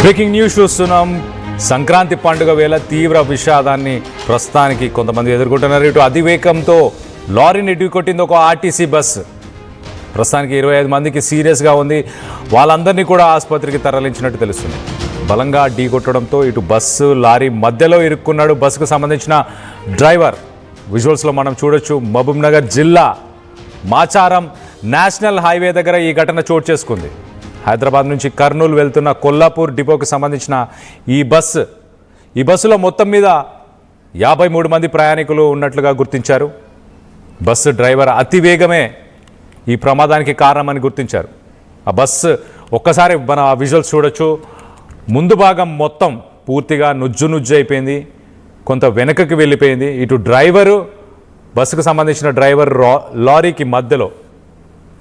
Breaking news చూస్తున్నాం. సంక్రాంతి పండుగ వేళ తీవ్ర విషాదాన్ని ప్రస్తుతానికి కొంతమంది ఎదుర్కొంటున్నారు. ఇటు అతివేగంతో లారీని ఢీకొట్టింది ఒక ఆర్టీసీ బస్సు. ప్రస్తుతానికి 25 మందికి సీరియస్గా ఉంది. వాళ్ళందరినీ కూడా ఆసుపత్రికి తరలించినట్టు తెలుస్తుంది. బలంగా ఢీకొట్టడంతో ఇటు బస్సు లారీ మధ్యలో ఇరుక్కున్నాడు బస్సుకు సంబంధించిన డ్రైవర్. విజువల్స్లో మనం చూడొచ్చు. మహబూబ్నగర్ జిల్లా మాచారం నేషనల్ హైవే దగ్గర ఈ ఘటన చోటు చేసుకుంది. హైదరాబాద్ నుంచి కర్నూలు వెళ్తున్న కొల్లాపూర్ డిపోకి సంబంధించిన ఈ బస్సులో మొత్తం మీద 53 మంది ప్రయాణికులు ఉన్నట్లుగా గుర్తించారు. బస్సు డ్రైవర్ అతివేగమే ఈ ప్రమాదానికి కారణమని గుర్తించారు. ఆ బస్సు ఒక్కసారి మన విజువల్స్ చూడొచ్చు. ముందు భాగం మొత్తం పూర్తిగా నుజ్జు అయిపోయింది, కొంత వెనకకి వెళ్ళిపోయింది. ఇటు డ్రైవరు, బస్సుకు సంబంధించిన డ్రైవర్ లారీకి మధ్యలో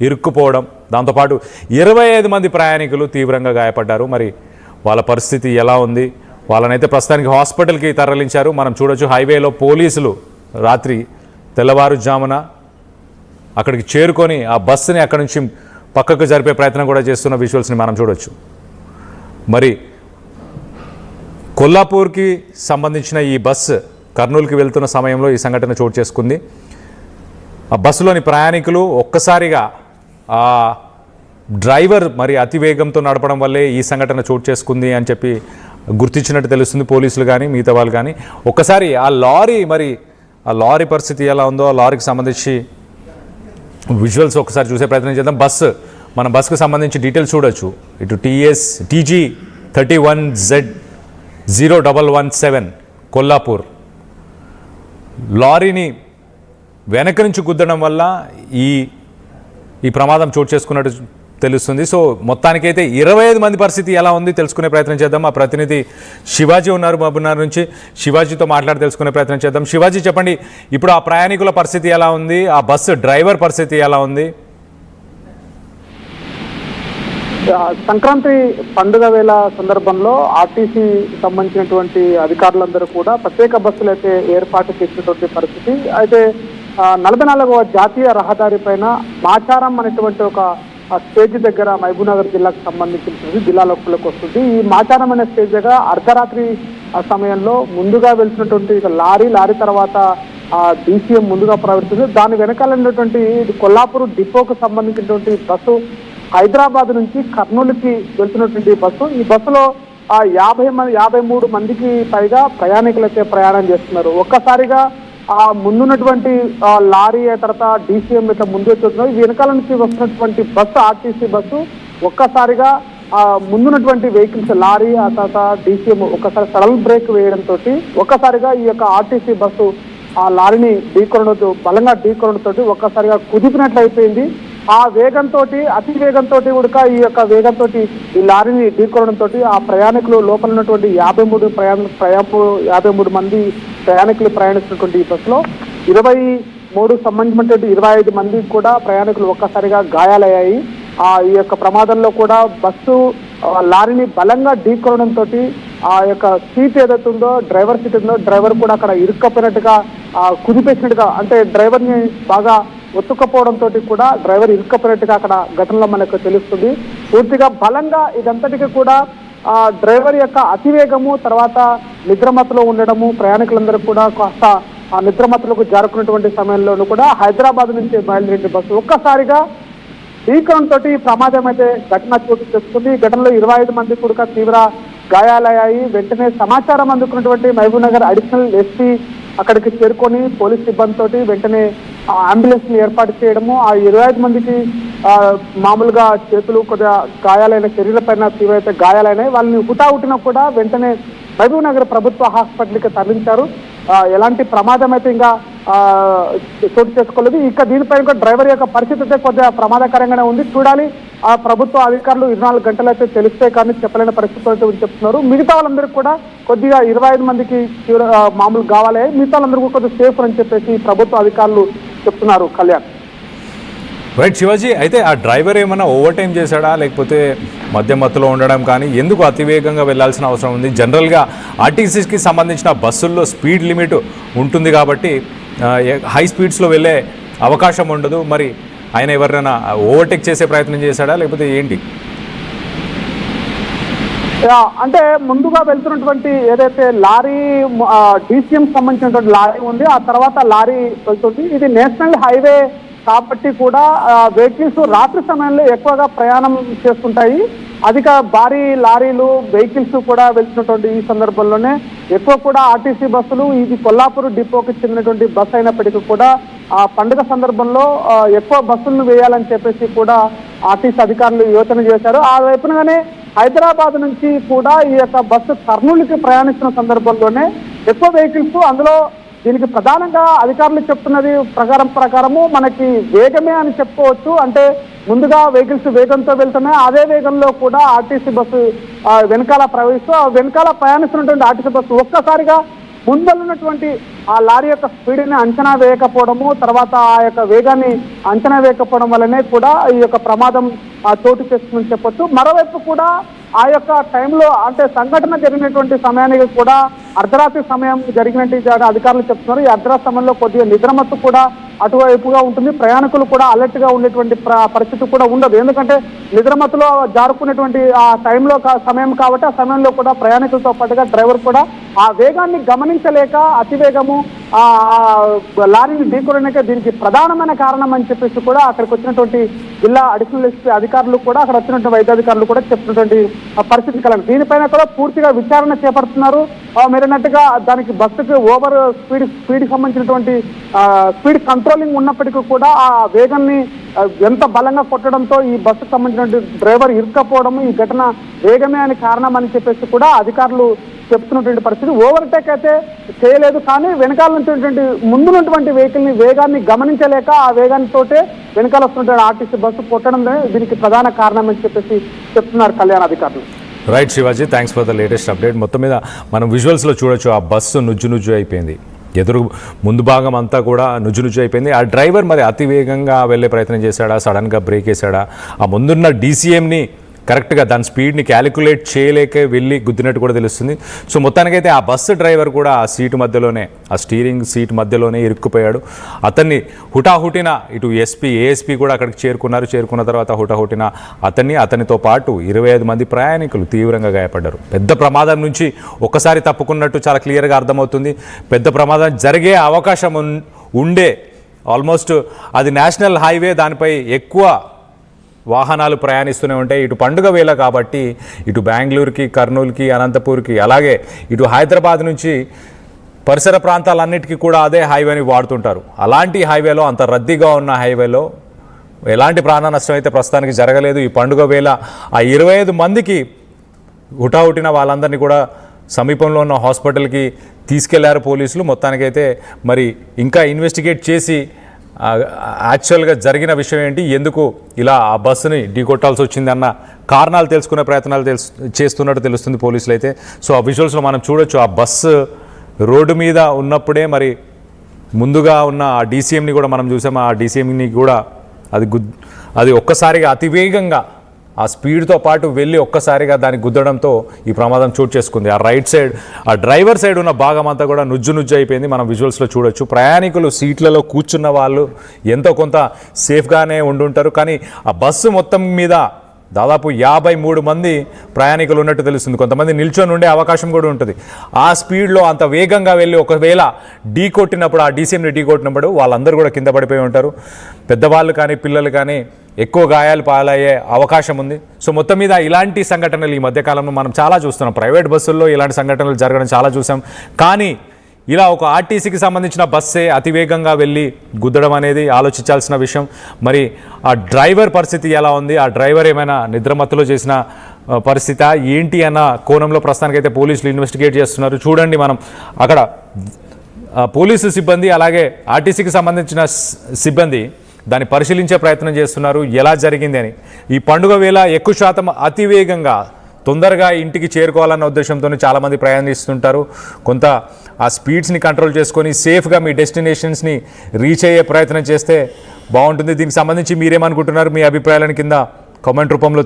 ఇరుక్కుపోవడం, దాంతోపాటు 25 మంది ప్రయాణికులు తీవ్రంగా గాయపడ్డారు. మరి వాళ్ళ పరిస్థితి ఎలా ఉంది? వాళ్ళనైతే ప్రస్తుతానికి హాస్పిటల్కి తరలించారు. మనం చూడొచ్చు హైవేలో పోలీసులు రాత్రి తెల్లవారుజామున అక్కడికి చేరుకొని ఆ బస్సుని అక్కడి నుంచి పక్కకు జరిపే ప్రయత్నం కూడా చేస్తున్న విజువల్స్ని మనం చూడొచ్చు. మరి కొల్లాపూర్కి సంబంధించిన ఈ బస్సు కర్నూలుకి వెళ్తున్న సమయంలో ఈ సంఘటన చోటు చేసుకుంది. ఆ బస్సులోని ప్రయాణికులు ఒక్కసారిగా ఆ డ్రైవర్ మరి అతివేగంతో నడపడం వల్లే ఈ సంఘటన చోటు చేసుకుంది అని చెప్పి గుర్తించినట్టు తెలుస్తుంది పోలీసులు కానీ మిగతా వాళ్ళు కానీ. ఒక్కసారి ఆ లారీ పరిస్థితి ఎలా ఉందో, ఆ లారీకి సంబంధించి విజువల్స్ ఒకసారి చూసే ప్రయత్నం చేద్దాం. మన బస్సుకు సంబంధించి డీటెయిల్స్ చూడొచ్చు. ఇటు TG 31Z0117 కొల్లాపూర్ లారీని వెనక నుంచి గుద్దడం వల్ల ఈ ప్రమాదం చోటు చేసుకున్నట్టు తెలుస్తుంది. సో మొత్తానికైతే 25 మంది పరిస్థితి ఎలా ఉంది తెలుసుకునే ప్రయత్నం చేద్దాం. మా ప్రతినిధి శివాజీ ఉన్నారు మహబూబ్నగర్ నుంచి. శివాజీతో మాట్లాడి తెలుసుకునే ప్రయత్నం చేద్దాం. శివాజీ, చెప్పండి, ఇప్పుడు ఆ ప్రయాణికుల పరిస్థితి ఎలా ఉంది? ఆ బస్సు డ్రైవర్ పరిస్థితి ఎలా ఉంది? సంక్రాంతి పండుగ వేళ సందర్భంలో ఆర్టీసీ సంబంధించినటువంటి అధికారులందరూ కూడా ప్రత్యేక బస్సులు అయితే ఏర్పాటు చేసినటువంటి పరిస్థితి. అయితే 44వ జాతీయ రహదారి పైన మాచారం అనేటువంటి ఒక స్టేజ్ దగ్గర మహబూబ్నగర్ జిల్లాకు సంబంధించినటువంటి జిల్లా లోపలికి వస్తుంది. ఈ మాచారం అనే స్టేజ్ దగ్గర అర్ధరాత్రి సమయంలో ముందుగా వెళ్తున్నటువంటి లారీ తర్వాత DCM ముందుగా ప్రవర్తిస్తుంది. దాని వెనకాల ఉన్నటువంటి కొల్లాపూర్ డిపోకు సంబంధించినటువంటి బస్సు హైదరాబాద్ నుంచి కర్నూలుకి వెళ్తున్నటువంటి బస్సు. ఈ బస్సులో 53 మందికి పైగా ప్రయాణికులు అయితే ప్రయాణం చేస్తున్నారు. ఒక్కసారిగా ముందున్నటువంటి లారీ తర్వాత DCM ఇట్లా ముందు వచ్చి వెనకాల నుంచి వస్తున్నటువంటి బస్సు ఆర్టీసీ బస్సు ఒక్కసారిగా ముందున్నటువంటి వెహికల్స్ లారీ ఆ తర్వాత DCM ఒక్కసారి సడన్ బ్రేక్ వేయడంతో ఒక్కసారిగా ఈ యొక్క ఆర్టీసీ బస్సు ఆ లారీని బలంగా ఢీకొనడంతో ఒక్కసారిగా కుదిపినట్లు అయిపోయింది. ఆ వేగంతో అతి వేగంతో కూడా ఈ యొక్క వేగంతో ఈ లారీని ఢీకొనడంతో ఆ ప్రయాణికులు లోపల ఉన్నటువంటి 53 మంది ప్రయాణికులు ప్రయాణిస్తున్నటువంటి ఈ బస్సులో 23 సంబంధించినటువంటి 25 మంది కూడా ప్రయాణికులు ఒక్కసారిగా గాయాలయ్యాయి. ఈ యొక్క ప్రమాదంలో కూడా బస్సు లారీని బలంగా ఢీకొనడంతో ఆ యొక్క సీట్ ఏదైతే ఉందో డ్రైవర్ సీట్ ఉందో డ్రైవర్ కూడా అక్కడ ఇరుక్కపోయినట్టుగా కుదిపేసినట్టుగా, అంటే డ్రైవర్ని బాగా ఒత్తుకపోవడంతో కూడా డ్రైవర్ ఇరుక్కపోయినట్టుగా అక్కడ ఘటనలో మనకు తెలుస్తుంది. పూర్తిగా బలంగా ఇదంతటికీ కూడా డ్రైవర్ యొక్క అతివేగము తర్వాత నిద్రమత్తులో ఉండడము, ప్రయాణికులందరూ కూడా కాస్త ఆ నిద్రమత్తులకు జారుకున్నటువంటి సమయంలోనూ కూడా హైదరాబాద్ నుంచి బయలుదేరిన బస్సు ఒక్కసారిగా ఢీకొనడంతో ఈ ప్రమాదం అయితే ఘటన చోటు చేసుకుంది. ఈ ఘటనలో 25 మంది కూడా తీవ్ర గాయాలయ్యాయి. వెంటనే సమాచారం అందుకున్నటువంటి మహబూబ్నగర్ అడిషనల్ SP అక్కడికి చేరుకొని పోలీస్ సిబ్బందితో వెంటనే అంబులెన్స్ ని ఏర్పాటు చేయడము, ఆ 25 మందికి మామూలుగా చేతులు కొద్దిగా గాయాలైన, శరీరపైన తీవ్రత గాయాలైనాయి. వాళ్ళని హుటాహుటిన కూడా వెంటనే మహబూబ్నగర్ ప్రభుత్వ హాస్పిటల్కి తరలించారు. ఎలాంటి ప్రమాదం అయితే ఇంకా చోటు చేసుకోలేదు. ఇక దీనిపై ఇంకా డ్రైవర్ యొక్క పరిస్థితి అయితే కొద్దిగా ప్రమాదకరంగానే ఉంది. చూడాలి, ఆ ప్రభుత్వ అధికారులు 24 గంటలు అయితే తెలిస్తే కానీ చెప్పలేని పరిస్థితి అయితే చెప్తున్నారు. మిగతా వాళ్ళందరికీ కూడా కొద్దిగా 25 మందికి మామూలు కావాలి, మిగతా వాళ్ళందరూ కొద్దిగా సేఫ్ అని చెప్పేసి ప్రభుత్వ అధికారులు చెప్తున్నారు. కళ్యాణ్, రైట్ శివాజీ, అయితే ఆ డ్రైవర్ ఏమైనా ఓవర్ టైం చేశాడా, లేకపోతే మధ్యమత్తులో ఉండడం కానీ, ఎందుకు అతివేగంగా వెళ్లాల్సిన అవసరం ఉంది? జనరల్గా ఆర్టీసీకి సంబంధించిన బస్సుల్లో స్పీడ్ లిమిట్ ఉంటుంది కాబట్టి హై స్పీడ్స్లో వెళ్ళే అవకాశం ఉండదు. మరి ఆయన ఎవరైనా ఓవర్టేక్ చేసే ప్రయత్నం చేశాడా, లేకపోతే ఏంటి? అంటే ముందుగా వెళ్తున్నటువంటి ఏదైతే లారీ DCM సంబంధించినటువంటి లారీ ఉంది, ఆ తర్వాత లారీ వెళ్తుంది. ఇది నేషనల్ హైవే కాబట్టి కూడా వెహికల్స్ రాత్రి సమయంలో ఎక్కువగా ప్రయాణం చేస్తుంటాయి. అధిక భారీ లారీలు వెహికల్స్ కూడా వెళ్తున్నటువంటి ఈ సందర్భంలోనే ఎక్కువ కూడా ఆర్టీసీ బస్సులు, ఇది కొల్లాపూర్ డిపోకి చెందినటువంటి బస్సు అయినప్పటికీ కూడా ఆ పండుగ సందర్భంలో ఎక్కువ బస్సులను వేయాలని చెప్పేసి కూడా ఆర్టీసీ అధికారులు యోచన చేశారు. ఆ వైపునగానే హైదరాబాద్ నుంచి కూడా ఈ యొక్క బస్సు కర్నూలుకి ప్రయాణిస్తున్న సందర్భంలోనే ఎక్కువ వెహికల్స్, అందులో దీనికి ప్రధానంగా అధికారులు చెప్తున్నది ప్రకారము మనకి వేగమే అని చెప్పుకోవచ్చు. అంటే ముందుగా వెహికల్స్ వేగంతో వెళ్తున్నాయి, అదే వేగంలో కూడా ఆర్టీసీ బస్సు వెనకాల ప్రవహిస్తూ వెనకాల ప్రయాణిస్తున్నటువంటి ఆర్టీసీ బస్సు ఒక్కసారిగా ముందలున్నటువంటి ఆ లారీ యొక్క స్పీడ్ని అంచనా వేయకపోవడము, తర్వాత ఆ యొక్క వేగాన్ని అంచనా వేయకపోవడం వల్లనే కూడా ఈ యొక్క ప్రమాదం చోటు చేసుకుందని చెప్పొచ్చు. మరోవైపు కూడా ఆ యొక్క టైంలో అంటే సంఘటన జరిగినటువంటి సమయానికి కూడా అర్ధరాత్రి సమయం జరిగినట్టు అధికారులు చెప్తున్నారు. ఈ అర్ధరాత్రి సమయంలో కొద్దిగా నిద్రమత్తు కూడా అటువైపుగా ఉంటుంది. ప్రయాణికులు కూడా అలర్ట్ గా ఉండేటువంటి పరిస్థితి కూడా ఉండదు. ఎందుకంటే నిద్రమత్తులో జారుకునేటువంటి ఆ టైంలో సమయం కాబట్టి ఆ సమయంలో కూడా ప్రయాణికులతో పాటుగా డ్రైవర్ కూడా ఆ వేగాన్ని గమనించలేక అతివేగము ఆ లారీని ఢీకొనడానికే దీనికి ప్రధానమైన కారణం అని చెప్పేసి కూడా అక్కడికి వచ్చినటువంటి జిల్లా అడిషనల్ ఎస్పీ అధికారులు కూడా అక్కడ వచ్చినటువంటి వైద్యాధికారులు కూడా చెప్తున్నటువంటి పరిస్థితి కలదు. దీనిపైన కూడా పూర్తిగా విచారణ చేపడుతున్నారు. మీరన్నట్టుగా దానికి బస్సుకి ఓవర్ స్పీడ్ సంబంధించినటువంటి స్పీడ్ కంట్రోలింగ్ ఉన్నప్పటికీ కూడా ఆ వేగాన్ని ఎంత బలంగా కొట్టడంతో ఈ బస్సుకు సంబంధించినటువంటి డ్రైవర్ ఇరుక్కపోవడం ఈ ఘటన వేగమే అని కారణం అని చెప్పేసి కూడా అధికారులు చెప్తున్నటువంటి పరిస్థితి. ఓవర్టేక్ అయితే చేయలేదు, కానీ వెనకాల నుంచి ముందున్నటువంటి వెహికల్ ని వేగాన్ని గమనించలేక ఆ వేగానితోటే వెనకాల వస్తున్నటువంటి ఆర్టీసీ బస్సు కొట్టడం దీనికి ప్రధాన కారణం అని చెప్పేసి చెప్తున్నారు కళ్యాణ అధికారులు. Right Shivaji, thanks for the latest update. మొత్తం మీద మనం విజువల్స్లో చూడొచ్చు, ఆ బస్సు నుజ్జు అయిపోయింది. ఎదురు ముందు భాగం అంతా కూడా నుజ్జు అయిపోయింది. ఆ డ్రైవర్ మరి అతి వేగంగా వెళ్ళే ప్రయత్నం చేశాడా, సడన్గా బ్రేక్ వేసాడా, ఆ ముందున్న DCMని కరెక్ట్గా దాని స్పీడ్ని క్యాలిక్యులేట్ చేయలేక వెళ్ళి గుద్దినట్టు కూడా తెలుస్తుంది. సో మొత్తానికైతే ఆ బస్సు డ్రైవర్ కూడా ఆ సీటు మధ్యలోనే, ఆ స్టీరింగ్ సీట్ మధ్యలోనే ఇరుక్కుపోయాడు. అతన్ని హుటాహుటిన ఇటు ఏఎస్పీ కూడా అక్కడికి చేరుకున్న తర్వాత హుటాహుటిన అతనితో పాటు 25 మంది ప్రయాణికులు తీవ్రంగా గాయపడ్డారు. పెద్ద ప్రమాదం నుంచి ఒక్కసారి తప్పుకున్నట్టు చాలా క్లియర్గా అర్థమవుతుంది. పెద్ద ప్రమాదం జరిగే అవకాశం ఉండే, ఆల్మోస్ట్ అది నేషనల్ హైవే, దానిపై ఎక్కువ వాహనాలు ప్రయాణిస్తూనే ఉంటాయి. ఇటు పండుగ వేళ కాబట్టి ఇటు బెంగళూరుకి, కర్నూలుకి, అనంతపూర్కి, అలాగే ఇటు హైదరాబాద్ నుంచి పరిసర ప్రాంతాలన్నిటికీ కూడా అదే హైవేని వాడుతుంటారు. అలాంటి హైవేలో, అంత రద్దీగా ఉన్న హైవేలో ఎలాంటి ప్రాణ నష్టం అయితే ప్రస్తుతానికి జరగలేదు. ఈ పండుగ వేళ ఆ 25 మందికి హుటాహుటిన వాళ్ళందరినీ కూడా సమీపంలో ఉన్న హాస్పిటల్కి తీసుకెళ్లారు పోలీసులు. మొత్తానికైతే మరి ఇంకా ఇన్వెస్టిగేట్ చేసి యాక్చువల్గా జరిగిన విషయం ఏంటి, ఎందుకు ఇలా ఆ బస్సుని ఢీకొట్టాల్సి వచ్చిందన్న కారణాలు తెలుసుకునే ప్రయత్నాలు చేస్తున్నట్టు తెలుస్తుంది పోలీసులు అయితే. సో ఆ విజువల్స్లో మనం చూడొచ్చు, ఆ బస్సు రోడ్డు మీద ఉన్నప్పుడే మరి ముందుగా ఉన్న ఆ DCMని కూడా మనం చూసాము. ఆ DCMని కూడా అది ఒక్కసారిగా అతివేగంగా ఆ స్పీడ్తో పాటు వెళ్ళి ఒక్కసారిగా దాన్ని గుద్దడంతో ఈ ప్రమాదం చోటు చేసుకుంది. ఆ రైట్ సైడ్, ఆ డ్రైవర్ సైడ్ ఉన్న భాగం అంతా కూడా నుజ్జు అయిపోయింది. మనం విజువల్స్లో చూడొచ్చు. ప్రయాణికులు సీట్లలో కూర్చున్న వాళ్ళు ఎంతో కొంత సేఫ్గానే ఉండుంటారు, కానీ ఆ బస్సు మొత్తం మీద దాదాపు 53 మంది ప్రయాణికులు ఉన్నట్టు తెలుస్తుంది. కొంతమంది నిల్చొని ఉండే అవకాశం కూడా ఉంటుంది. ఆ స్పీడ్లో అంత వేగంగా వెళ్ళి ఒకవేళ ఆ DCMని ఢీకొట్టినప్పుడు వాళ్ళందరూ కూడా కింద పడిపోయి ఉంటారు. పెద్దవాళ్ళు కానీ పిల్లలు కానీ ఎక్కువ గాయాలు పాలయ్యే అవకాశం ఉంది. సో మొత్తం మీద ఇలాంటి సంఘటనలు ఈ మధ్యకాలంలో మనం చాలా చూస్తున్నాం. ప్రైవేట్ బస్సుల్లో ఇలాంటి సంఘటనలు జరగడం చాలా చూసాం. కానీ ఇలా ఒక ఆర్టీసీకి సంబంధించిన బస్సే అతివేగంగా వెళ్ళి గుద్దడం అనేది ఆలోచించాల్సిన విషయం. మరి ఆ డ్రైవర్ పరిస్థితి ఎలా ఉంది, ఆ డ్రైవర్ ఏమైనా నిద్రమత్తులో చేసిన పరిస్థితి ఏంటి అన్న కోణంలో ప్రస్తుతానికైతే పోలీసులు ఇన్వెస్టిగేట్ చేస్తున్నారు. చూడండి, మనం అక్కడ పోలీసు సిబ్బంది అలాగే ఆర్టీసీకి సంబంధించిన సిబ్బంది దాన్ని పరిశీలించే ప్రయత్నం చేస్తున్నారు, ఎలా జరిగింది అని. ఈ పండుగ వేళ ఎక్కువ శాతం అతివేగంగా తొందరగా ఇంటికి చేరుకోవాలన్న ఉద్దేశంతో చాలామంది ప్రయాణిస్తుంటారు. కొంత ఆ స్పీడ్స్ని కంట్రోల్ చేసుకొని సేఫ్గా మీ డెస్టినేషన్స్ని రీచ్ అయ్యే ప్రయత్నం చేస్తే బాగుంటుంది. దీనికి సంబంధించి మీరేమనుకుంటున్నారు, మీ అభిప్రాయాలను కింద కామెంట్ రూపంలో